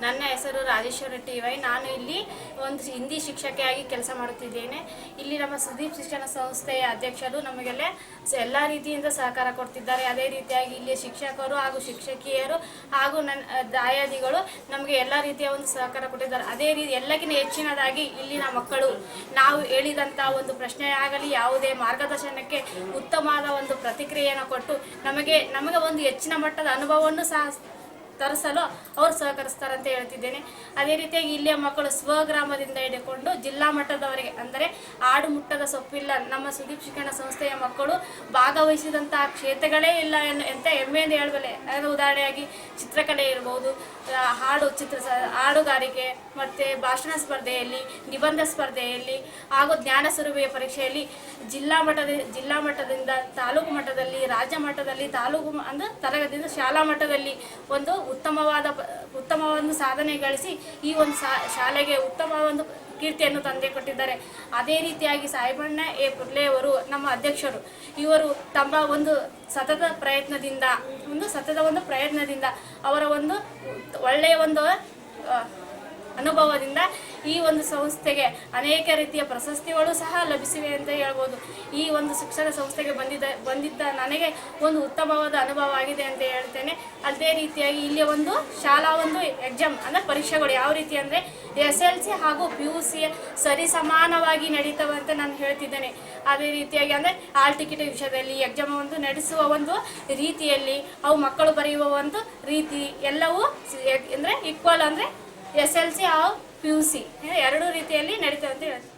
ನನ್ನ ಹೆಸರು ರಾಜೇಶ್ವರಿ ಟಿ.ವೈ. ನಾನು ಇಲ್ಲಿ ಒಂದು ಹಿಂದಿ ಶಿಕ್ಷಕಿಯಾಗಿ ಕೆಲಸ ಮಾಡುತ್ತಿದ್ದೇನೆ. ಇಲ್ಲಿ ನಮ್ಮ ಸುದೀಪ್ ಶಿಕ್ಷಣ ಸಂಸ್ಥೆಯ ಅಧ್ಯಕ್ಷರು ನಮಗೆಲ್ಲ ಎಲ್ಲ ರೀತಿಯಿಂದ ಸಹಕಾರ ಕೊಡ್ತಿದ್ದಾರೆ. ಅದೇ ರೀತಿಯಾಗಿ ಇಲ್ಲಿ ಶಿಕ್ಷಕರು ಹಾಗೂ ಶಿಕ್ಷಕಿಯರು ಹಾಗೂ ದಾಯಾದಿಗಳು ನಮಗೆ ಎಲ್ಲ ರೀತಿಯ ಒಂದು ಸಹಕಾರ ಕೊಟ್ಟಿದ್ದಾರೆ. ಅದೇ ರೀತಿ ಎಲ್ಲಕ್ಕಿಂತ ಹೆಚ್ಚಿನದಾಗಿ ಇಲ್ಲಿನ ಮಕ್ಕಳು ನಾವು ಹೇಳಿದಂಥ ಒಂದು ಪ್ರಶ್ನೆ ಆಗಲಿ ಯಾವುದೇ ಮಾರ್ಗದರ್ಶನಕ್ಕೆ ಉತ್ತಮವಾದ ಒಂದು ಪ್ರತಿಕ್ರಿಯೆಯನ್ನು ಕೊಟ್ಟು ನಮಗೆ ಒಂದು ಹೆಚ್ಚಿನ ಮಟ್ಟದ ಅನುಭವವನ್ನು ಸಹ ತರಿಸಲು ಅವರು ಸಹಕರಿಸ್ತಾರೆ ಅಂತ ಹೇಳ್ತಿದ್ದೇನೆ. ಅದೇ ರೀತಿಯಾಗಿ ಇಲ್ಲಿಯ ಮಕ್ಕಳು ಸ್ವಗ್ರಾಮದಿಂದ ಹಿಡಿಕೊಂಡು ಜಿಲ್ಲಾ ಮಟ್ಟದವರೆಗೆ ಅಂದರೆ ಆಡು ಮುಟ್ಟದ ಸೊಪ್ಪಿಲ್ಲ ನಮ್ಮ ಸುದೀಪ್ ಶಿಕ್ಷಣ ಸಂಸ್ಥೆಯ ಮಕ್ಕಳು ಭಾಗವಹಿಸಿದಂತಹ ಕ್ಷೇತ್ರಗಳೇ ಇಲ್ಲ ಅಂತ ಹೆಮ್ಮೆಯಿಂದ ಹೇಳಬಲ್ಲೆ. ಅದರ ಉದಾಹರಣೆಯಾಗಿ ಚಿತ್ರಕಲೆ ಇರ್ಬೋದು, ಹಾಡುಗಾರಿಕೆ ಮತ್ತು ಭಾಷಣ ಸ್ಪರ್ಧೆಯಲ್ಲಿ, ನಿಬಂಧ ಸ್ಪರ್ಧೆಯಲ್ಲಿ ಹಾಗೂ ಜ್ಞಾನ ಸುರುವಿಯ ಪರೀಕ್ಷೆಯಲ್ಲಿ ಜಿಲ್ಲಾ ಮಟ್ಟದಿಂದ ತಾಲೂಕು ಮಟ್ಟದಲ್ಲಿ, ರಾಜ್ಯ ಮಟ್ಟದಲ್ಲಿ, ತಾಲೂಕು ಅಂದರೆ ತರಗತಿಯಿಂದ ಶಾಲಾ ಮಟ್ಟದಲ್ಲಿ ಒಂದು ಉತ್ತಮವಾದ ಸಾಧನೆ ಗಳಿಸಿ ಈ ಒಂದು ಶಾಲೆಗೆ ಉತ್ತಮ ಒಂದು ಕೀರ್ತಿಯನ್ನು ತಂದೆ ಕೊಟ್ಟಿದ್ದಾರೆ. ಅದೇ ರೀತಿಯಾಗಿ ಸಾಹೇಬಣ್ಣ ಎ ಪುರ್ಲೆ ಅವರು ನಮ್ಮ ಅಧ್ಯಕ್ಷರು, ಇವರು ತಮ್ಮ ಒಂದು ಸತತ ಪ್ರಯತ್ನದಿಂದ ಅವರ ಒಂದು ಒಳ್ಳೆಯ ಒಂದು ಅನುಭವದಿಂದ ಈ ಒಂದು ಸಂಸ್ಥೆಗೆ ಅನೇಕ ರೀತಿಯ ಪ್ರಶಸ್ತಿಗಳು ಸಹ ಲಭಿಸಿವೆ ಅಂತ ಹೇಳ್ಬೋದು. ಈ ಒಂದು ಶಿಕ್ಷಣ ಸಂಸ್ಥೆಗೆ ಬಂದಿದ್ದ ನನಗೆ ಒಂದು ಉತ್ತಮವಾದ ಅನುಭವ ಆಗಿದೆ ಅಂತ ಹೇಳ್ತೇನೆ. ಅದೇ ರೀತಿಯಾಗಿ ಇಲ್ಲಿ ಒಂದು ಶಾಲಾ ಒಂದು ಎಕ್ಸಾಮ್ ಅಂದರೆ ಪರೀಕ್ಷೆಗಳು ಯಾವ ರೀತಿ ಅಂದರೆ SLC ಹಾಗೂ PUC ಸರಿಸಮಾನವಾಗಿ ನಡೀತವೆ ಅಂತ ನಾನು ಹೇಳ್ತಿದ್ದೇನೆ. ಅದೇ ರೀತಿಯಾಗಿ ಅಂದರೆ ಹಾಲ್ ಟಿಕೆಟ್ ವಿಷಯದಲ್ಲಿ ಎಕ್ಸಾಮ್ ಒಂದು ನಡೆಸುವ ಒಂದು ರೀತಿಯಲ್ಲಿ ಅವು ಮಕ್ಕಳು ಬರೆಯುವ ಒಂದು ರೀತಿ ಎಲ್ಲವೂ ಅಂದರೆ ಈಕ್ವಲ್ ಅಂದರೆ SLC ಹಾಗೂ PUC ಎರಡೂ ರೀತಿಯಲ್ಲಿ ನಡೀತವೆ ಅಂತ ಹೇಳ್ತೀನಿ.